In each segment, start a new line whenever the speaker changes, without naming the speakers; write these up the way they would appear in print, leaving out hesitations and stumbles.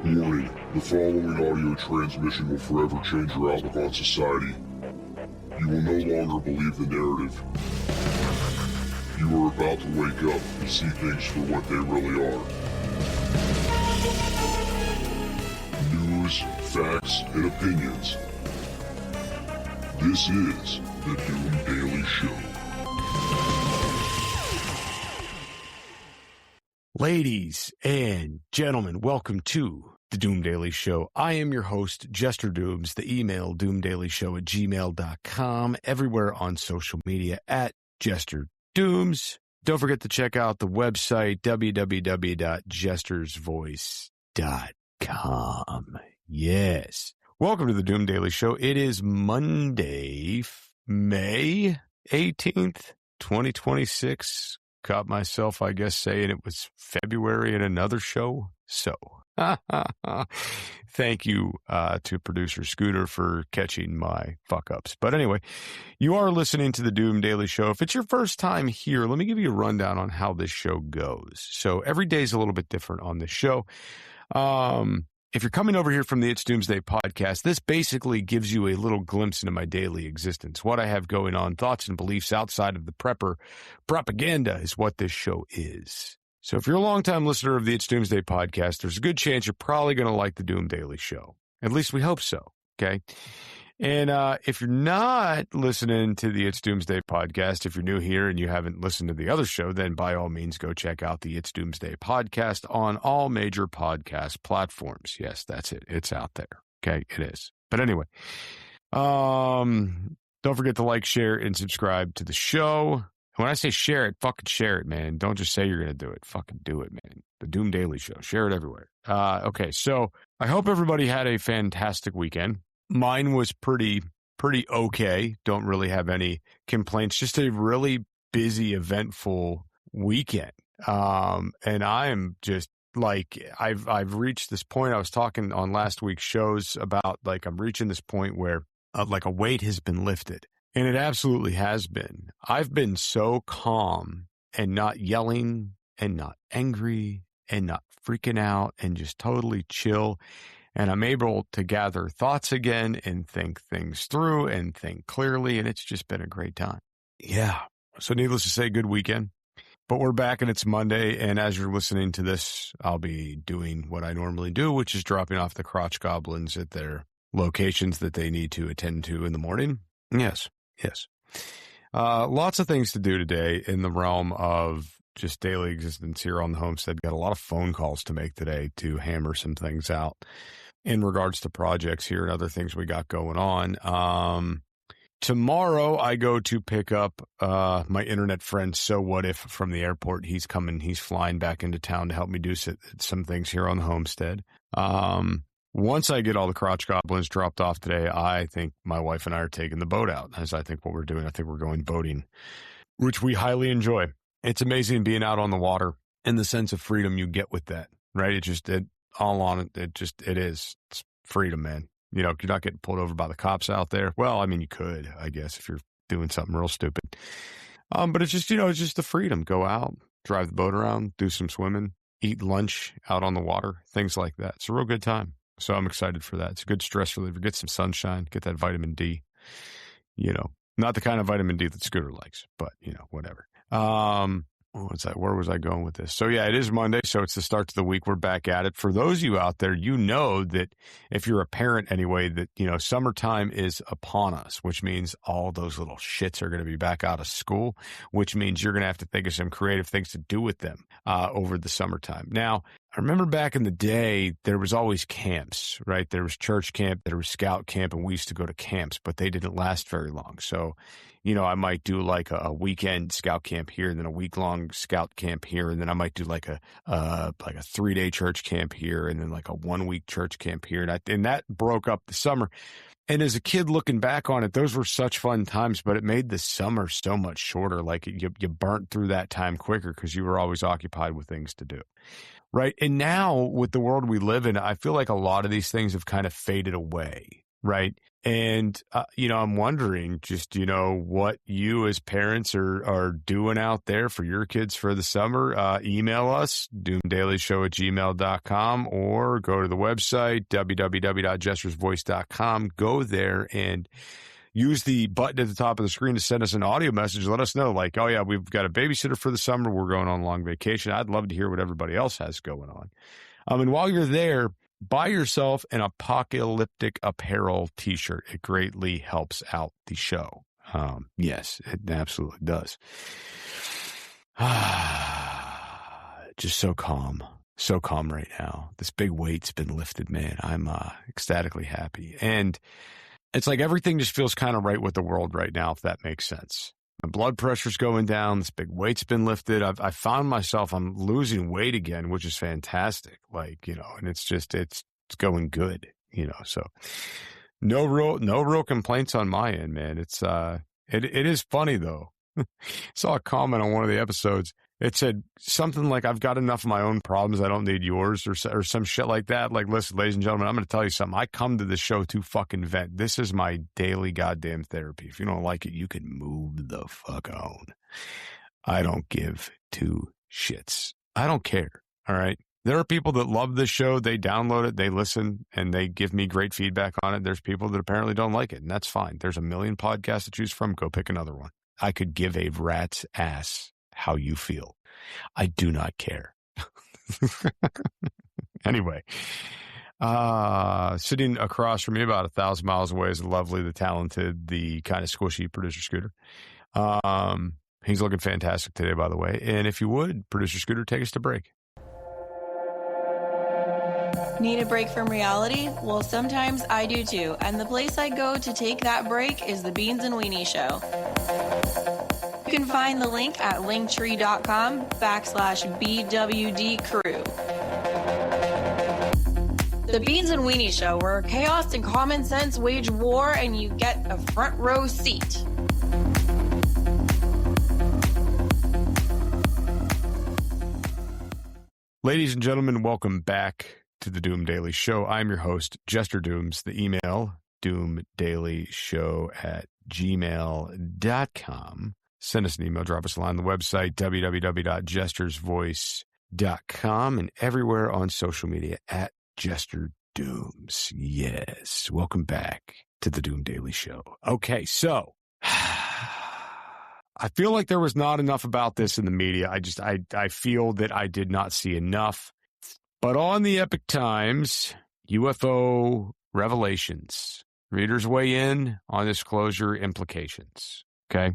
Warning, the following audio transmission will forever change your outlook on society. You will no longer believe the narrative. You are about to wake up and see things for what they really are. News, facts, and opinions. This is the Doom Daily Show.
Ladies and gentlemen, welcome to the Doom Daily Show. I am your host, Jester Dooms, the email doomdailyshow@gmail.com, everywhere on social media at Jester Dooms. Don't forget to check out the website, www.jestersvoice.com. Yes. Welcome to the Doom Daily Show. It is Monday, May 18th, 2026. Caught myself, I guess, saying it was February in another show. So, thank you to producer Scooter for catching my fuck-ups. But anyway, you are listening to the Doom Daily Show. If it's your first time here, let me give you a rundown on how this show goes. So, every day is a little bit different on this show. If you're coming over here from the It's Doomsday podcast, this basically gives you a little glimpse into my daily existence, what I have going on, thoughts and beliefs outside of the prepper propaganda is what this show is. So if you're a longtime listener of the It's Doomsday podcast, there's a good chance you're probably going to like the Doom Daily Show. At least we hope so, okay? And if you're not listening to the It's Doomsday podcast, if you're new here and you haven't listened to the other show, then by all means go check out the It's Doomsday podcast on all major podcast platforms. Yes, that's it. It's out there. Okay, it is. But anyway, don't forget to like, share, and subscribe to the show. When I say share it, fucking share it, man. Don't just say you're going to do it. Fucking do it, man. The Doom Daily Show. Share it everywhere. Okay, so I hope everybody had a fantastic weekend. Mine was pretty okay. Don't really have any complaints. Just a really busy, eventful weekend. And I am just like, I've reached this point. I was talking on last week's shows about like, I'm reaching this point where like a weight has been lifted, and it absolutely has been. I've been so calm and not yelling and not angry and not freaking out and just totally chill. And I'm able to gather thoughts again and think things through and think clearly. And it's just been a great time. Yeah. So needless to say, good weekend. But we're back and it's Monday. And as you're listening to this, I'll be doing what I normally do, which is dropping off the crotch goblins at their locations that they need to attend to in the morning. Yes. Lots of things to do today in the realm of just daily existence here on the homestead. Got a lot of phone calls to make today to hammer some things out in regards to projects here and other things we got going on. Tomorrow I go to pick up my internet friend So What If from the airport. He's flying back into town to help me do some things here on the homestead. Once I get all the crotch goblins dropped off today, I think my wife and I are taking the boat out. As I think what we're doing, I think we're going boating, which we highly enjoy. It's amazing being out on the water and the sense of freedom you get with that, right? It is. It's freedom, man. You know, you're not getting pulled over by the cops out there. Well, I mean, you could, I guess, if you're doing something real stupid. But it's just, it's just the freedom. Go out, drive the boat around, do some swimming, eat lunch out on the water, things like that. It's a real good time. So I'm excited for that. It's a good stress reliever. Get some sunshine, get that vitamin D. Not the kind of vitamin D that Scooter likes, but, whatever. Where was I going with this? So yeah, it is Monday, so it's the start to the week. We're back at it. For those of you out there, you know that if you're a parent anyway, that, summertime is upon us, which means all those little shits are going to be back out of school, which means you're going to have to think of some creative things to do with them over the summertime. Now, I remember back in the day, there was always camps, right? There was church camp, there was scout camp, and we used to go to camps, but they didn't last very long. So, I might do like a weekend scout camp here, and then a week-long scout camp here, and then I might do like a 3-day church camp here, and then like a 1-week church camp here, and that broke up the summer. And as a kid looking back on it, those were such fun times, but it made the summer so much shorter. Like you burnt through that time quicker because you were always occupied with things to do. Right. And now with the world we live in, I feel like a lot of these things have kind of faded away. Right. And, I'm wondering just, what you as parents are doing out there for your kids for the summer. Email us, doomdailyshow@gmail.com, or go to the website, www.jestersvoice.com. Go there and use the button at the top of the screen to send us an audio message. Let us know, like, oh, yeah, we've got a babysitter for the summer. We're going on a long vacation. I'd love to hear what everybody else has going on. And while you're there, buy yourself an Apocalyptic Apparel t-shirt. It greatly helps out the show. Yes, it absolutely does. Just so calm right now. This big weight's been lifted, man. I'm ecstatically happy. And it's like everything just feels kind of right with the world right now, if that makes sense. My blood pressure's going down. This big weight's been lifted. I found myself, I'm losing weight again, which is fantastic. Like, and it's going good, so no real complaints on my end, man. It's, it is funny though. Saw a comment on one of the episodes. It said something like, I've got enough of my own problems. I don't need yours, or some shit like that. Like, listen, ladies and gentlemen, I'm going to tell you something. I come to this show to fucking vent. This is my daily goddamn therapy. If you don't like it, you can move the fuck on. I don't give two shits. I don't care. All right. There are people that love this show. They download it, they listen, and they give me great feedback on it. There's people that apparently don't like it, and that's fine. There's a million podcasts to choose from. Go pick another one. I could give a rat's ass how you feel. I do not care. Anyway, sitting across from me about 1,000 miles away is the lovely, the talented, the kind of squishy producer Scooter. He's looking fantastic today, by the way. And if you would, producer Scooter, take us to break.
Need a break from reality? Well, sometimes I do too. And the place I go to take that break is the Beans and Weenie Show. You can find the link at linktree.com/BWD crew. The Beans and Weenie Show, where chaos and common sense wage war and you get a front row seat.
Ladies and gentlemen, welcome back to the Doom Daily Show. I'm your host, Jester Dooms. The email, doomdailyshow@gmail.com. Send us an email, drop us a line on the website, www.jestersvoice.com, and everywhere on social media at Jester Dooms. Yes, welcome back to the Doom Daily Show. Okay, so I feel like there was not enough about this in the media. I feel that I did not see enough. But on the Epic Times, UFO revelations. Readers weigh in on disclosure implications. Okay.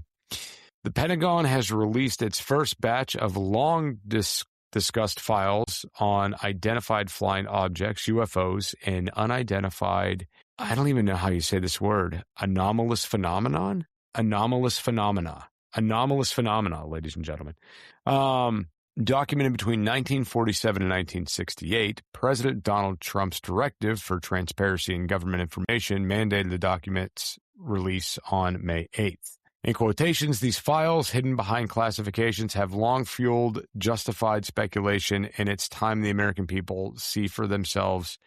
The Pentagon has released its first batch of long discussed files on identified flying objects, UFOs, and unidentified, I don't even know how you say this word, anomalous phenomena, ladies and gentlemen. Documented between 1947 and 1968, President Donald Trump's directive for transparency in government information mandated the document's release on May 8th. In quotations, these files, hidden behind classifications, have long fueled justified speculation, and it's time the American people see for themselves,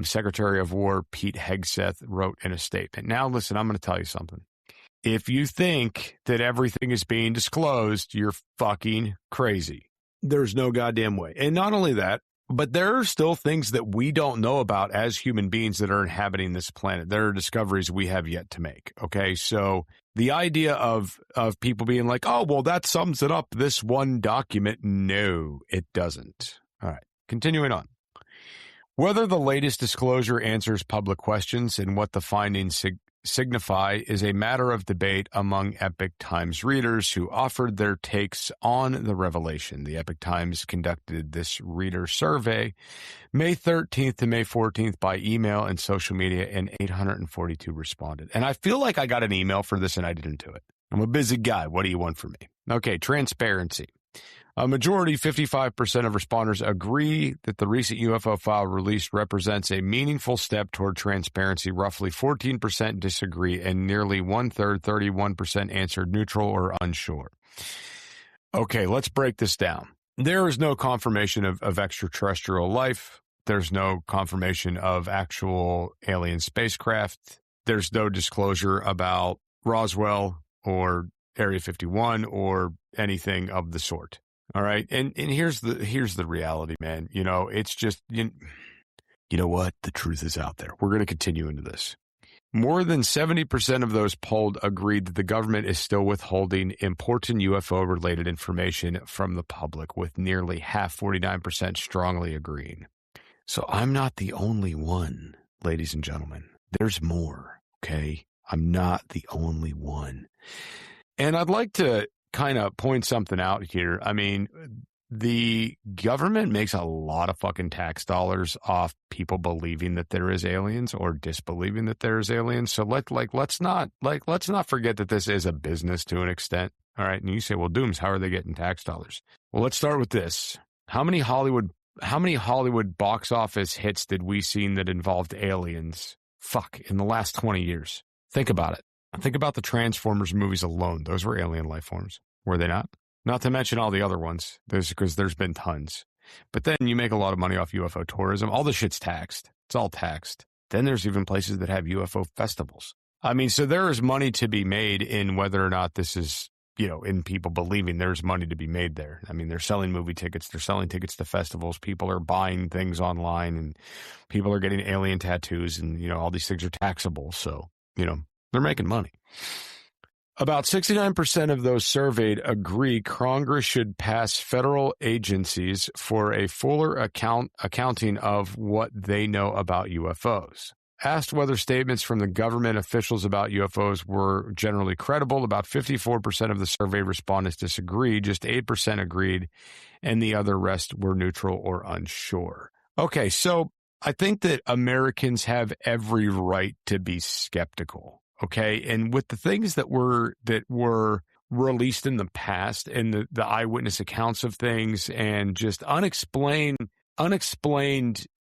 Secretary of War Pete Hegseth wrote in a statement. Now, listen, I'm going to tell you something. If you think that everything is being disclosed, you're fucking crazy. There's no goddamn way. And not only that, but there are still things that we don't know about as human beings that are inhabiting this planet. There are discoveries we have yet to make. Okay, so the idea of people being like, oh, well, that sums it up, this one document. No, it doesn't. All right, continuing on. Whether the latest disclosure answers public questions and what the findings signify is a matter of debate among Epic Times readers who offered their takes on the revelation. The Epic Times conducted this reader survey May 13th to May 14th by email and social media, and 842 responded. And I feel like I got an email for this and I didn't do it. I'm a busy guy. What do you want from me? Okay, transparency. A majority, 55% of responders, agree that the recent UFO file released represents a meaningful step toward transparency. Roughly 14% disagree, and nearly one-third, 31%, answered neutral or unsure. Okay, let's break this down. There is no confirmation of extraterrestrial life. There's no confirmation of actual alien spacecraft. there's no disclosure about Roswell or Area 51 or anything of the sort. All right. And here's the reality, man. You know, it's just, you know what? The truth is out there. We're going to continue into this. More than 70% of those polled agreed that the government is still withholding important UFO-related information from the public, with nearly half, 49%, strongly agreeing. So I'm not the only one, ladies and gentlemen. There's more, okay? I'm not the only one. And I'd like to kind of point something out here. I mean, the government makes a lot of fucking tax dollars off people believing that there is aliens or disbelieving that there is aliens. So let's not forget that this is a business to an extent. All right. And you say, well, Dooms, how are they getting tax dollars? Well, let's start with this. How many Hollywood box office hits did we see that involved aliens? In the last 20 years. Think about it. Think about the Transformers movies alone. Those were alien life forms. Were they not? Not to mention all the other ones, because there's been tons. But then you make a lot of money off UFO tourism. All the shit's taxed. It's all taxed. Then there's even places that have UFO festivals. I mean, so there is money to be made in whether or not this is, you know, in people believing there's money to be made there. I mean, they're selling movie tickets. They're selling tickets to festivals. People are buying things online, and people are getting alien tattoos, and, you know, all these things are taxable. So, you know, they're making money. About 69% of those surveyed agree Congress should pass federal agencies for a fuller accounting of what they know about UFOs. Asked whether statements from the government officials about UFOs were generally credible, about 54% of the survey respondents disagreed, just 8% agreed, and the other rest were neutral or unsure. Okay, so I think that Americans have every right to be skeptical. Okay, and with the things that were released in the past, and the eyewitness accounts of things, and just unexplained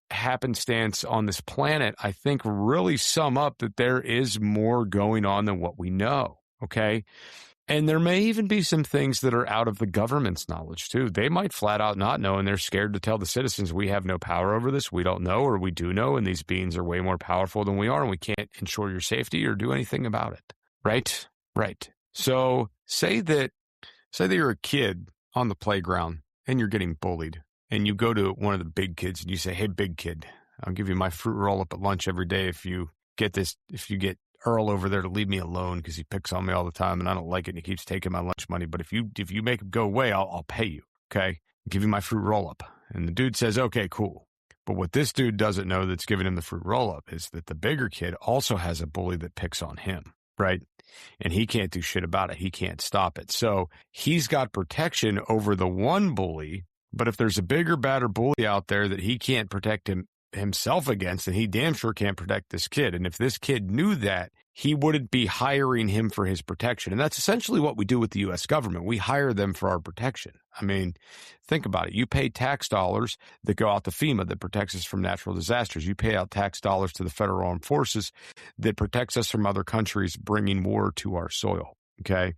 happenstance on this planet, I think really sum up that there is more going on than what we know. Okay, and there may even be some things that are out of the government's knowledge too. They might flat out not know, and they're scared to tell the citizens, we have no power over this, we don't know, or we do know, and these beings are way more powerful than we are, and we can't ensure your safety or do anything about it. Right. So say that you're a kid on the playground and you're getting bullied, and you go to one of the big kids and you say, hey, big kid, I'll give you my fruit roll up at lunch every day if you get Earl over there to leave me alone because he picks on me all the time and I don't like it and he keeps taking my lunch money. But if you make him go away, I'll pay you. Okay. I'll give you my fruit roll up. And the dude says, okay, cool. But what this dude doesn't know that's giving him the fruit roll up is that the bigger kid also has a bully that picks on him. Right. And he can't do shit about it. He can't stop it. So he's got protection over the one bully. But if there's a bigger, badder bully out there that he can't protect himself against, and he damn sure can't protect this kid. And if this kid knew that, he wouldn't be hiring him for his protection. And that's essentially what we do with the U.S. government. We hire them for our protection. I mean, think about it. You pay tax dollars that go out to FEMA that protects us from natural disasters. You pay out tax dollars to the federal armed forces that protects us from other countries bringing war to our soil. Okay.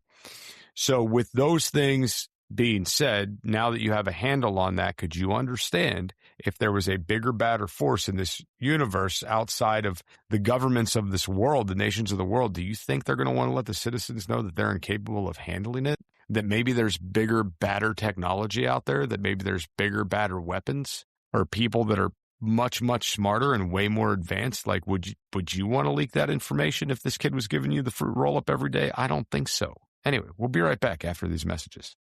So with those things being said, now that you have a handle on that, could you understand if there was a bigger, badder force in this universe outside of the governments of this world, the nations of the world? Do you think they're going to want to let the citizens know that they're incapable of handling it? That maybe there's bigger, badder technology out there? That maybe there's bigger, badder weapons? Or people that are much, much smarter and way more advanced? Like, would you want to leak that information if this kid was giving you the fruit roll-up every day? I don't think so. Anyway, we'll be right back after these messages.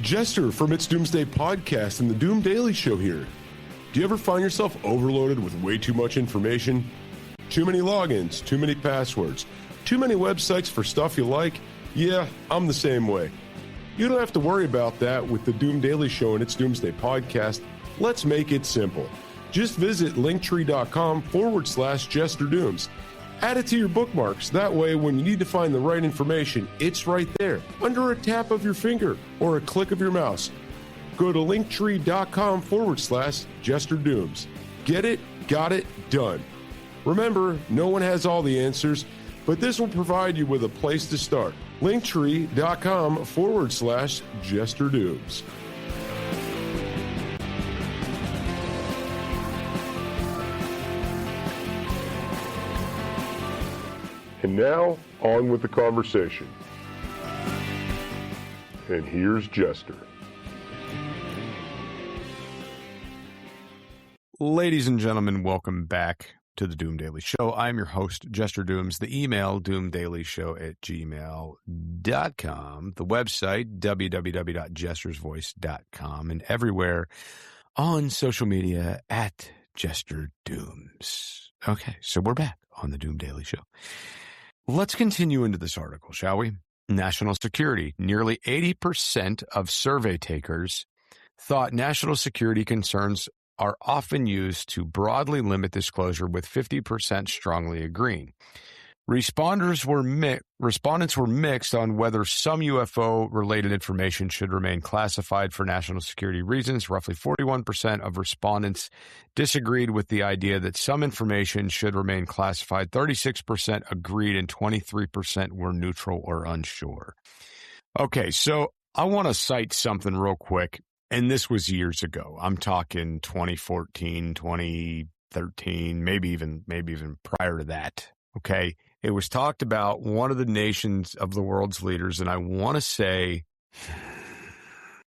Jester from It's Doomsday Podcast and the Doom Daily Show here. Do you ever find yourself overloaded with way too much information? Too many logins, too many passwords, too many websites for stuff you like? Yeah, I'm the same way. You don't have to worry about that with the Doom Daily Show and It's Doomsday Podcast. Let's make it simple. Just visit linkttree.com/JesterDooms. Add it to your bookmarks. That way, when you need to find the right information, it's right there, under a tap of your finger or a click of your mouse. Go to linktree.com/JesterDooms. Get it, got it, done.
Remember, no one has all the answers, but this will provide you with a place to start. LINKTREE.com/JesterDooms. And now, on with the conversation. And here's Jester.
Ladies and gentlemen, welcome back to the Doom Daily Show. I'm your host, Jester Dooms. The email, doomdailyshow@gmail.com. The website, www.jestersvoice.com. And everywhere on social media at Jester Dooms. Okay, so we're back on the Doom Daily Show. Let's continue into this article, shall we? National security. Nearly 80% of survey takers thought national security concerns are often used to broadly limit disclosure, with 50% strongly agreeing. Respondents were mixed on whether some UFO-related information should remain classified for national security reasons. Roughly 41% of respondents disagreed with the idea that some information should remain classified. 36% agreed, and 23% were neutral or unsure. Okay, so I want to cite something real quick, and this was years ago. I'm talking 2014, 2013, maybe even prior to that. Okay. It was talked about one of the nations of the world's leaders, and I want to say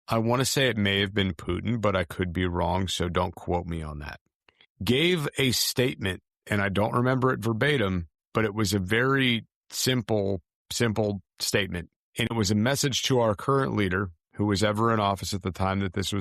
it may have been Putin, but I could be wrong, so don't quote me on that. Gave a statement, and I don't remember it verbatim, but it was a very simple statement. And it was a message to our current leader, who was ever in office at the time that this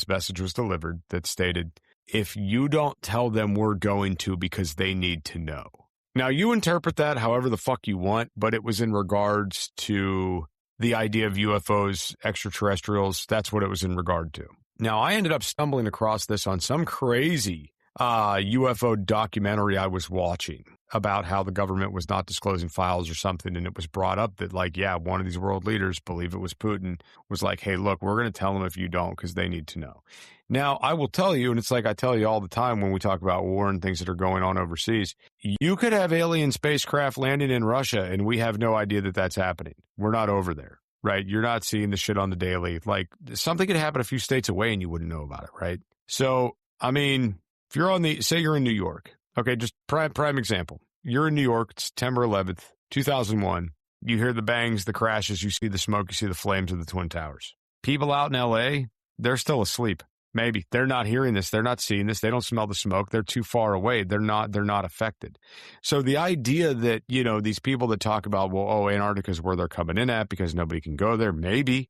message was delivered, that stated, "If you don't tell them, we're going to, because they need to know." Now, you interpret that however the fuck you want, but it was in regards to the idea of UFOs, extraterrestrials. That's what it was in regard to. Now, I ended up stumbling across this on some crazy UFO documentary I was watching about how the government was not disclosing files or something, and it was brought up that, like, yeah, one of these world leaders, believe it was Putin, was like, hey, look, we're going to tell them if you don't, because they need to know. Now, I will tell you, and it's like I tell you all the time when we talk about war and things that are going on overseas, you could have alien spacecraft landing in Russia, and we have no idea that that's happening. We're not over there, right? You're not seeing the shit on the daily. Like, something could happen a few states away, and you wouldn't know about it, right? So, I mean, if you're say you're in New York, okay, just prime example. You're in New York, it's September 11th, 2001. You hear the bangs, the crashes, you see the smoke, you see the flames of the Twin Towers. People out in L.A., they're still asleep. Maybe they're not hearing this. They're not seeing this. They don't smell the smoke. They're too far away. They're not affected. So the idea that, these people that talk about, well, Antarctica is where they're coming in at because nobody can go there. Maybe.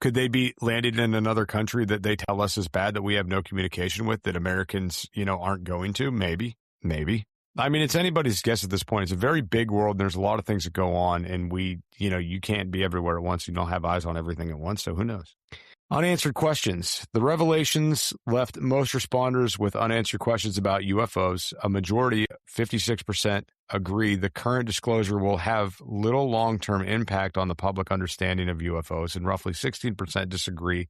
Could they be landed in another country that they tell us is bad, that we have no communication with, that Americans, aren't going to? Maybe. I mean, it's anybody's guess at this point. It's a very big world. And there's a lot of things that go on, and you can't be everywhere at once. You don't have eyes on everything at once. So who knows? Unanswered questions. The revelations left most responders with unanswered questions about UFOs. A majority, 56%, agree the current disclosure will have little long-term impact on the public understanding of UFOs, and roughly 16% disagree,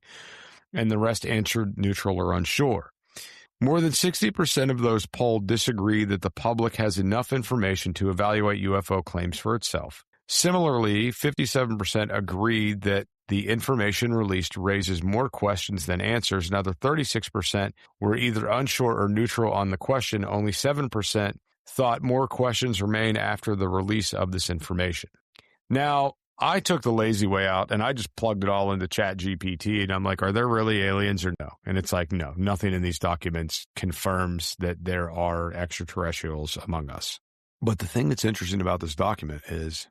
and the rest answered neutral or unsure. More than 60% of those polled disagree that the public has enough information to evaluate UFO claims for itself. Similarly, 57% agree that the information released raises more questions than answers. Another 36% were either unsure or neutral on the question. Only 7% thought more questions remain after the release of this information. Now, I took the lazy way out, and I just plugged it all into ChatGPT, and I'm like, are there really aliens or no? And it's like, no, nothing in these documents confirms that there are extraterrestrials among us. But the thing that's interesting about this document is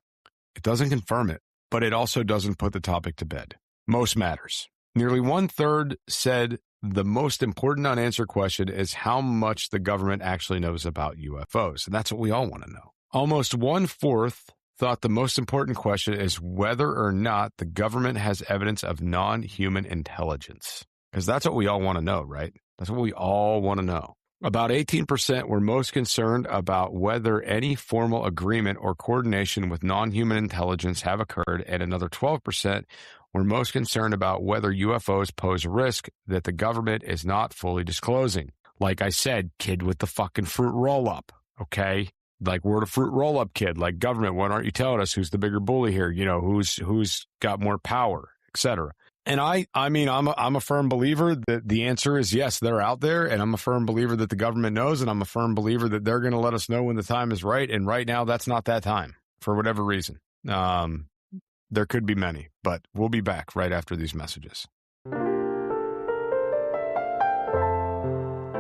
it doesn't confirm it, but it also doesn't put the topic to bed. Most matters. Nearly 1/3 said the most important unanswered question is how much the government actually knows about UFOs. And that's what we all want to know. Almost 1/4 thought the most important question is whether or not the government has evidence of non-human intelligence. Because that's what we all want to know, right? That's what we all want to know. About 18% were most concerned about whether any formal agreement or coordination with non-human intelligence have occurred, and another 12% were most concerned about whether UFOs pose a risk that the government is not fully disclosing. Like I said, kid with the fucking fruit roll-up, okay? Like, we're the fruit roll-up kid. Like, government, why aren't you telling us who's the bigger bully here? You know, who's got more power, etc. And I mean, I'm a firm believer that the answer is yes, they're out there, and I'm a firm believer that the government knows, and I'm a firm believer that they're going to let us know when the time is right, and right now that's not that time, for whatever reason. There could be many, but we'll be back right after these messages.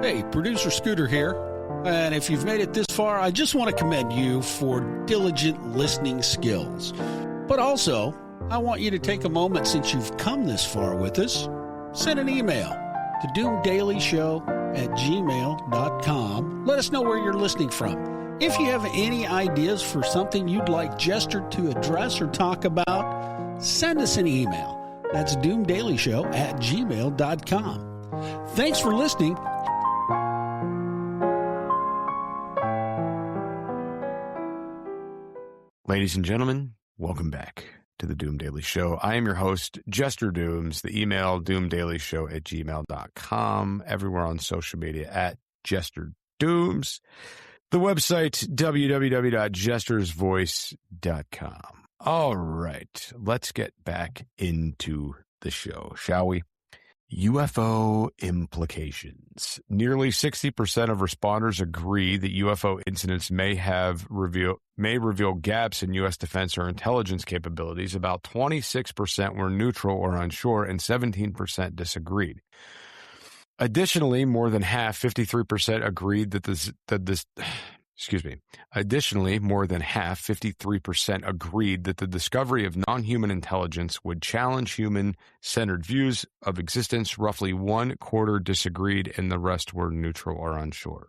Hey, producer Scooter here. And if you've made it this far, I just want to commend you for diligent listening skills. But also, I want you to take a moment, since you've come this far with us, send an email to doomdailyshow@gmail.com. Let us know where you're listening from. If you have any ideas for something you'd like Jester to address or talk about, send us an email. That's doomdailyshow@gmail.com. Thanks for listening.
Ladies and gentlemen, welcome back to the Doom Daily Show. I am your host, Jester Dooms. The email, doomdailyshow@gmail.com. Everywhere on social media at Jester Dooms. The website, www.jestersvoice.com. All right, let's get back into the show, shall we? UFO implications. Nearly 60% of responders agree that UFO incidents may reveal gaps in U.S. defense or intelligence capabilities. About 26% were neutral or unsure, and 17% disagreed. Additionally, more than half, 53%, agreed Additionally, more than half, 53%, agreed that the discovery of non-human intelligence would challenge human-centered views of existence. Roughly 1/4 disagreed, and the rest were neutral or unsure.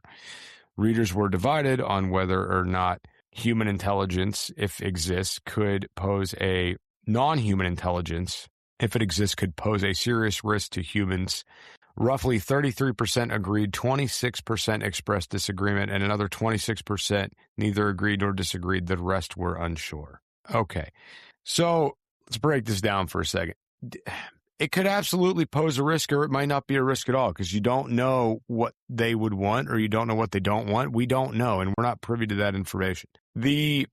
Readers were divided on whether or not human intelligence, if it exists, could pose a non-human intelligence, if it exists, could pose a serious risk to humans. Roughly 33% agreed, 26% expressed disagreement, and another 26% neither agreed nor disagreed. The rest were unsure. Okay, so let's break this down for a second. It could absolutely pose a risk, or it might not be a risk at all, because you don't know what they would want, or you don't know what they don't want. We don't know, and we're not privy to that information. See,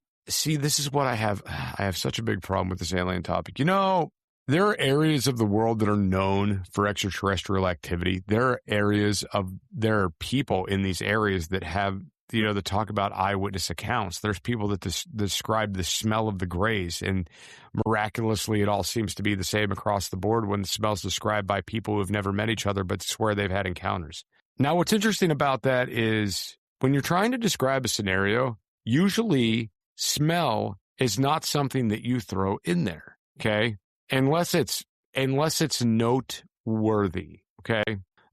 this is what I have. I have such a big problem with this alien topic. You know, there are areas of the world that are known for extraterrestrial activity. There are people in these areas that have, that talk about eyewitness accounts. There's people that describe the smell of the grays, and miraculously, it all seems to be the same across the board when the smell's described by people who have never met each other but swear they've had encounters. Now, what's interesting about that is when you're trying to describe a scenario, usually smell is not something that you throw in there, okay? Unless it's noteworthy, okay?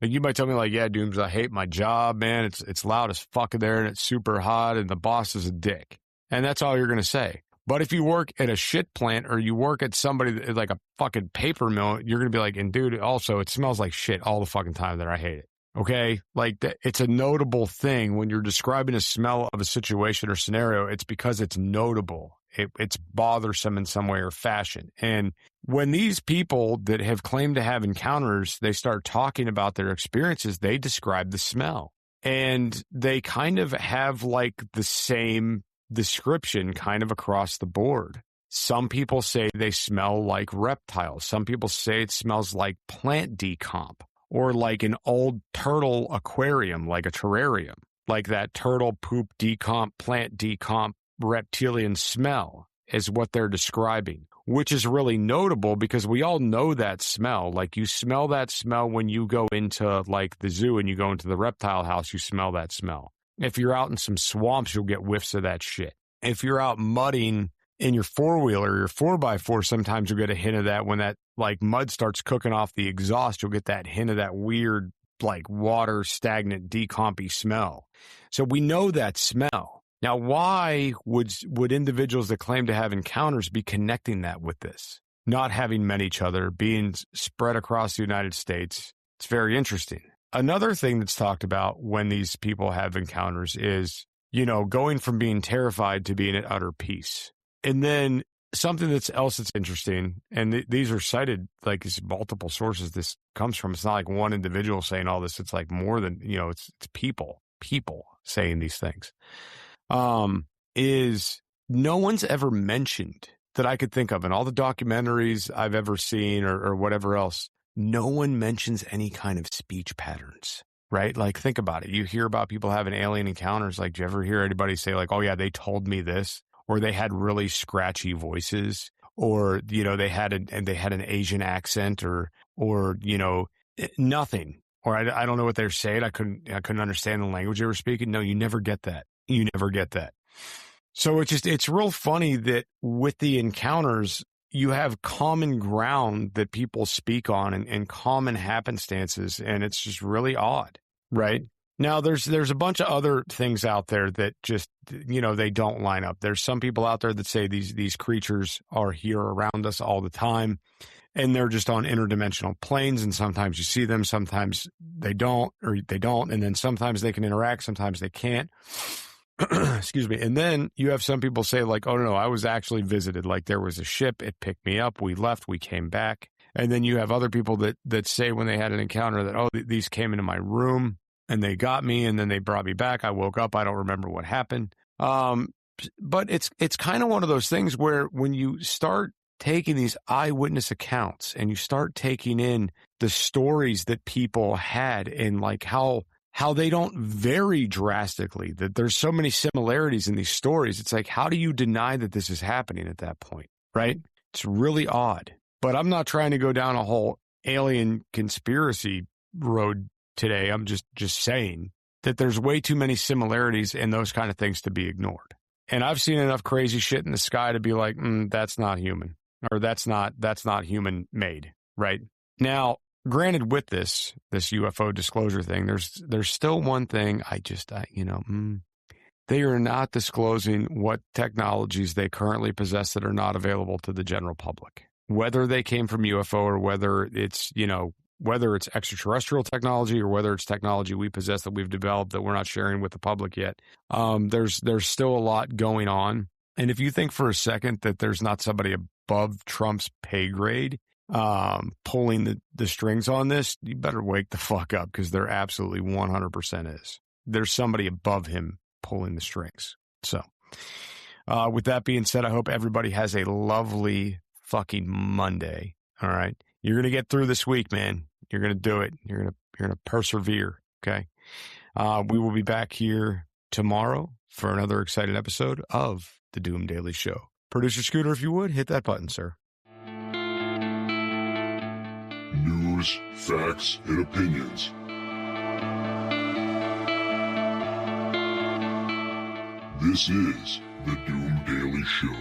Like, you might tell me, like, yeah, Dooms, I hate my job, man. It's loud as fuck in there, and it's super hot, and the boss is a dick. And that's all you're going to say. But if you work at a shit plant, or you work at somebody that, like a fucking paper mill, you're going to be like, and dude, also, it smells like shit all the fucking time there. I hate it. Okay? Like, it's a notable thing when you're describing a smell of a situation or scenario. It's because it's notable. It's bothersome in some way or fashion. And when these people that have claimed to have encounters, they start talking about their experiences, they describe the smell. And they kind of have like the same description kind of across the board. Some people say they smell like reptiles. Some people say it smells like plant decomp, or like an old turtle aquarium, like a terrarium, like that turtle poop decomp, plant decomp, reptilian smell is what they're describing, which is really notable because we all know that smell. Like, you smell that smell when you go into like the zoo and you go into the reptile house, you smell that smell. If you're out in some swamps, you'll get whiffs of that shit. If you're out mudding in your four-wheeler, your 4x4, sometimes you'll get a hint of that. When that like mud starts cooking off the exhaust, you'll get that hint of that weird like water stagnant decompy smell. So we know that smell. Now, why would individuals that claim to have encounters be connecting that with this? Not having met each other, being spread across the United States. It's very interesting. Another thing that's talked about when these people have encounters is, going from being terrified to being at utter peace. And then something else that's interesting, and these are cited, like, it's multiple sources this comes from. It's not like one individual saying all this. It's like more than, it's people saying these things. Is no one's ever mentioned that I could think of in all the documentaries I've ever seen or whatever else. No one mentions any kind of speech patterns, right? Like, think about it. You hear about people having alien encounters. Like, do you ever hear anybody say, like, oh yeah, they told me this, or they had really scratchy voices, or, they had an Asian accent, or, nothing. Or I don't know what they're saying. I couldn't understand the language they were speaking. No, you never get that. You never get that. So it's real funny that with the encounters, you have common ground that people speak on and common happenstances, and it's just really odd, right? Now, there's a bunch of other things out there that just, they don't line up. There's some people out there that say these creatures are here around us all the time, and they're just on interdimensional planes, and sometimes you see them, sometimes they don't, and then sometimes they can interact, sometimes they can't. Excuse me. And then you have some people say, like, oh, no, I was actually visited. Like, there was a ship, it picked me up, we left, we came back. And then you have other people that say when they had an encounter that, oh, these came into my room and they got me, and then they brought me back. I woke up, I don't remember what happened. But it's kind of one of those things where when you start taking these eyewitness accounts and you start taking in the stories that people had, and like how they don't vary drastically, that there's so many similarities in these stories. It's like, how do you deny that this is happening at that point, right? It's really odd. But I'm not trying to go down a whole alien conspiracy road today. I'm just saying that there's way too many similarities and those kind of things to be ignored. And I've seen enough crazy shit in the sky to be like, that's not human, or that's not human made, right? Now, granted, with this UFO disclosure thing, there's still one thing they are not disclosing what technologies they currently possess that are not available to the general public. Whether they came from UFO, or whether it's extraterrestrial technology, or whether it's technology we possess that we've developed that we're not sharing with the public yet. There's still a lot going on. And if you think for a second that there's not somebody above Trump's pay grade pulling the strings on this, you better wake the fuck up, because there absolutely 100% is. There's somebody above him pulling the strings. So with that being said, I hope everybody has a lovely fucking Monday. All right. You're going to get through this week, man. You're going to do it. You're going to persevere. Okay. We will be back here tomorrow for another exciting episode of the Doom Daily Show. Producer Scooter, if you would, hit that button, sir.
News, facts, and opinions. This is the Doom Daily Show.